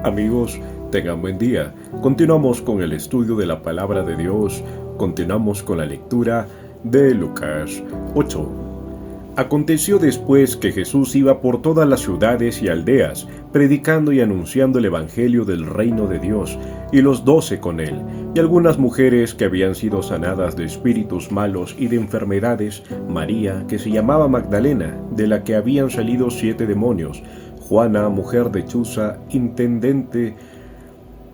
Amigos, tengan buen día. Continuamos con el estudio de la palabra de Dios. Continuamos con la lectura de Lucas 8. Aconteció después que Jesús iba por todas las ciudades y aldeas, predicando y anunciando el evangelio del reino de Dios, y los 12 con él, y algunas mujeres que habían sido sanadas de espíritus malos y de enfermedades, María, que se llamaba Magdalena, de la que habían salido 7 demonios, Juana, mujer de Chuza, intendente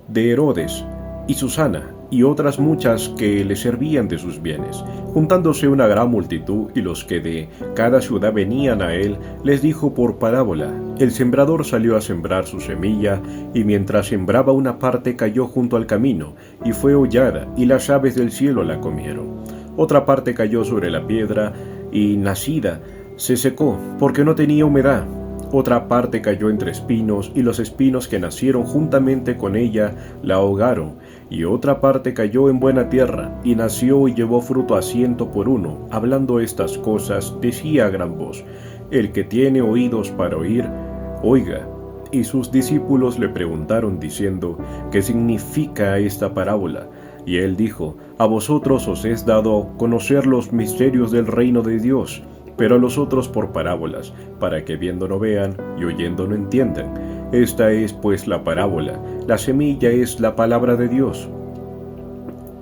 de Herodes, y Susana, y otras muchas que le servían de sus bienes. Juntándose una gran multitud, y los que de cada ciudad venían a él, les dijo por parábola: el sembrador salió a sembrar su semilla, y mientras sembraba una parte cayó junto al camino, y fue hollada, y las aves del cielo la comieron. Otra parte cayó sobre la piedra, y nacida se secó, porque no tenía humedad. Otra parte cayó entre espinos, y los espinos que nacieron juntamente con ella la ahogaron. Y otra parte cayó en buena tierra, y nació y llevó fruto a 100 por uno. Hablando estas cosas, decía a gran voz: el que tiene oídos para oír, oiga. Y sus discípulos le preguntaron diciendo: ¿qué significa esta parábola? Y él dijo: a vosotros os es dado conocer los misterios del reino de Dios, pero a los otros por parábolas, para que viendo no vean y oyendo no entiendan. Esta es pues la parábola: la semilla es la palabra de Dios.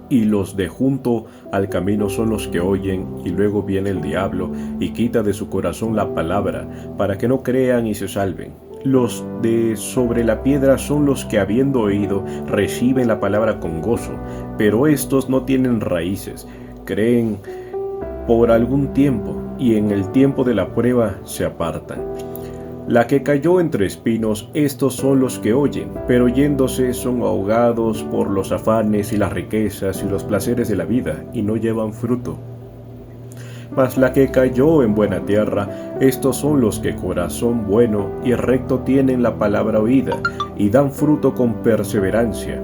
Y los de junto al camino son los que oyen, y luego viene el diablo y quita de su corazón la palabra, para que no crean y se salven. Los de sobre la piedra son los que, habiendo oído, reciben la palabra con gozo, pero estos no tienen raíces, creen por algún tiempo, y en el tiempo de la prueba se apartan. La que cayó entre espinos, estos son los que oyen, pero yéndose son ahogados por los afanes y las riquezas y los placeres de la vida, y no llevan fruto. Mas la que cayó en buena tierra, estos son los que corazón bueno y recto tienen la palabra oída, y dan fruto con perseverancia.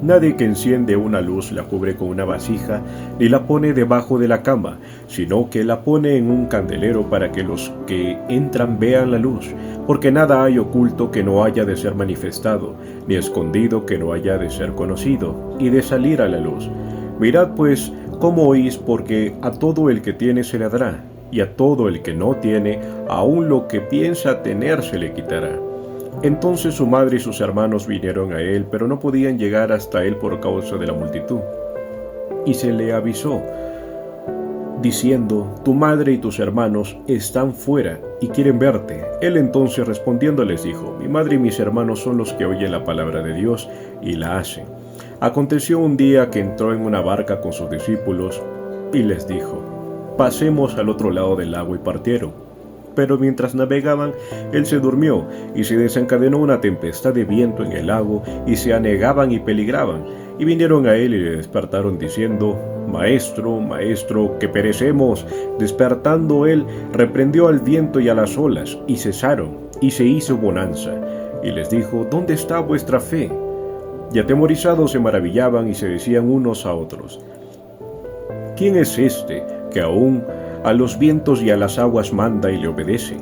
Nadie que enciende una luz la cubre con una vasija, ni la pone debajo de la cama, sino que la pone en un candelero para que los que entran vean la luz, porque nada hay oculto que no haya de ser manifestado, ni escondido que no haya de ser conocido, y de salir a la luz. Mirad pues cómo oís, porque a todo el que tiene se le dará, y a todo el que no tiene, aun lo que piensa tener se le quitará. Entonces su madre y sus hermanos vinieron a él, pero no podían llegar hasta él por causa de la multitud. Y se le avisó, diciendo: tu madre y tus hermanos están fuera y quieren verte. Él entonces respondiendo les dijo: mi madre y mis hermanos son los que oyen la palabra de Dios y la hacen. Aconteció un día que entró en una barca con sus discípulos y les dijo: pasemos al otro lado del lago, y partieron. Pero mientras navegaban, él se durmió, y se desencadenó una tempestad de viento en el lago, y se anegaban y peligraban. Y vinieron a él y le despertaron diciendo: Maestro, maestro, que perecemos. Despertando él, reprendió al viento y a las olas, y cesaron, y se hizo bonanza. Y les dijo: ¿dónde está vuestra fe? Y atemorizados se maravillaban y se decían unos a otros: ¿quién es este que aún a los vientos y a las aguas manda y le obedecen?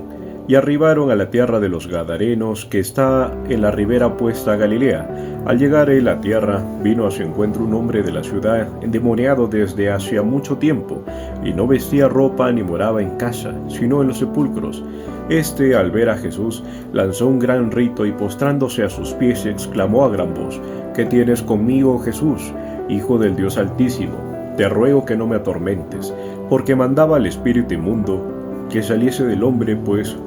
Y arribaron a la tierra de los Gadarenos, que está en la ribera opuesta a Galilea. Al llegar él a tierra, vino a su encuentro un hombre de la ciudad, endemoniado desde hacía mucho tiempo, y no vestía ropa ni moraba en casa, sino en los sepulcros. Este, al ver a Jesús, lanzó un gran grito, y postrándose a sus pies, exclamó a gran voz: ¿qué tienes conmigo, Jesús, Hijo del Dios Altísimo? Te ruego que no me atormentes, porque mandaba al espíritu inmundo que saliese del hombre, pues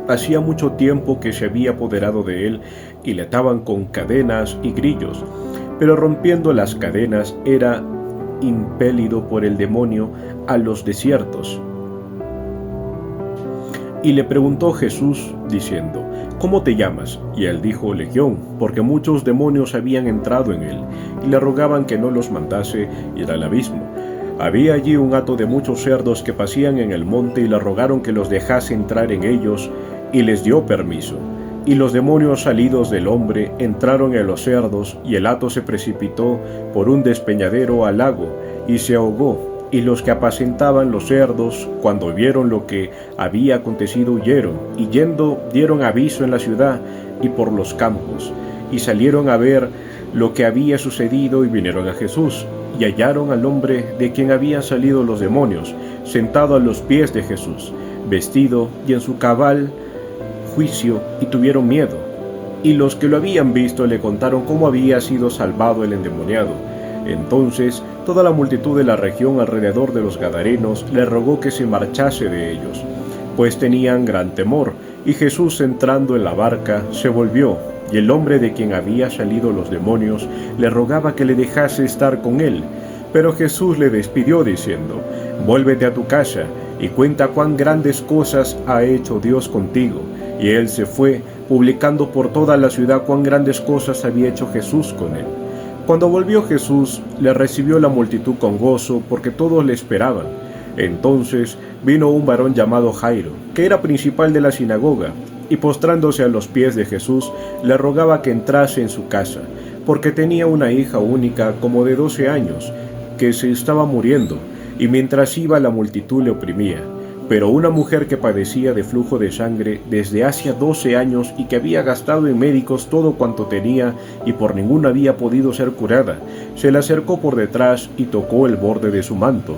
hacía mucho tiempo que se había apoderado de él, y le ataban con cadenas y grillos. Pero rompiendo las cadenas, era impelido por el demonio a los desiertos. Y le preguntó Jesús, diciendo: ¿cómo te llamas? Y él dijo: Legión, porque muchos demonios habían entrado en él, y le rogaban que no los mandase ir al abismo. Había allí un hato de muchos cerdos que pasían en el monte, y le rogaron que los dejase entrar en ellos, y les dio permiso. Y los demonios salidos del hombre entraron en los cerdos, y el hato se precipitó por un despeñadero al lago, y se ahogó. Y los que apacentaban los cerdos, cuando vieron lo que había acontecido, huyeron, y yendo dieron aviso en la ciudad y por los campos, y salieron a ver lo que había sucedido, y vinieron a Jesús, y hallaron al hombre de quien habían salido los demonios, sentado a los pies de Jesús, vestido y en su cabal juicio, y tuvieron miedo. Y los que lo habían visto le contaron cómo había sido salvado el endemoniado. Entonces toda la multitud de la región alrededor de los Gadarenos le rogó que se marchase de ellos, pues tenían gran temor. Y Jesús, entrando en la barca, se volvió, y el hombre de quien había salido los demonios le rogaba que le dejase estar con él. Pero Jesús le despidió diciendo: «Vuélvete a tu casa y cuenta cuán grandes cosas ha hecho Dios contigo». Y él se fue, publicando por toda la ciudad cuán grandes cosas había hecho Jesús con él. Cuando volvió Jesús, le recibió la multitud con gozo, porque todos le esperaban. Entonces vino un varón llamado Jairo, que era principal de la sinagoga, y postrándose a los pies de Jesús, le rogaba que entrase en su casa, porque tenía una hija única como de 12 años, que se estaba muriendo, y mientras iba la multitud le oprimía. Pero una mujer que padecía de flujo de sangre desde hacía 12 años y que había gastado en médicos todo cuanto tenía y por ninguno había podido ser curada, se le acercó por detrás y tocó el borde de su manto,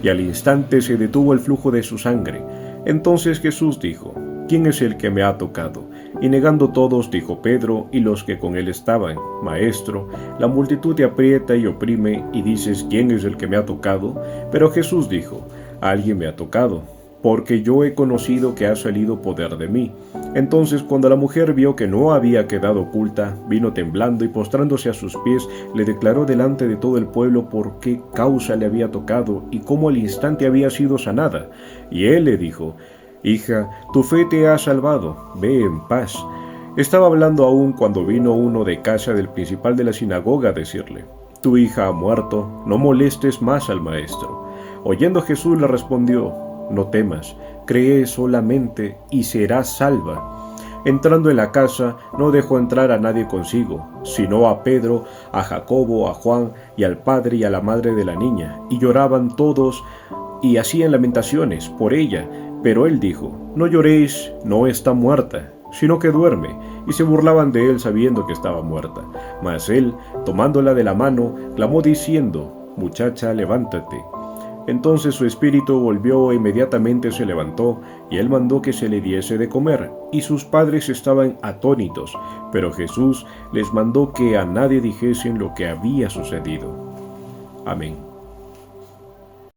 y al instante se detuvo el flujo de su sangre. Entonces Jesús dijo: «¿Quién es el que me ha tocado?». Y negando todos, dijo Pedro y los que con él estaban: «Maestro, la multitud te aprieta y oprime, y dices: ¿Quién es el que me ha tocado?». Pero Jesús dijo: «Alguien me ha tocado, porque yo he conocido que ha salido poder de mí». Entonces, cuando la mujer vio que no había quedado oculta, vino temblando y postrándose a sus pies, le declaró delante de todo el pueblo por qué causa le había tocado y cómo al instante había sido sanada. Y él le dijo: «Hija, tu fe te ha salvado, ve en paz». Estaba hablando aún cuando vino uno de casa del principal de la sinagoga a decirle: «Tu hija ha muerto, no molestes más al maestro». Oyendo Jesús le respondió: «No temas, cree solamente y serás salva». Entrando en la casa, no dejó entrar a nadie consigo, sino a Pedro, a Jacobo, a Juan y al padre y a la madre de la niña, y lloraban todos y hacían lamentaciones por ella. Pero él dijo: «No lloréis, no está muerta, sino que duerme». Y se burlaban de él sabiendo que estaba muerta. Mas él, tomándola de la mano, clamó diciendo: «Muchacha, levántate». Entonces su espíritu volvió e inmediatamente se levantó, y él mandó que se le diese de comer, y sus padres estaban atónitos, pero Jesús les mandó que a nadie dijesen lo que había sucedido. Amén.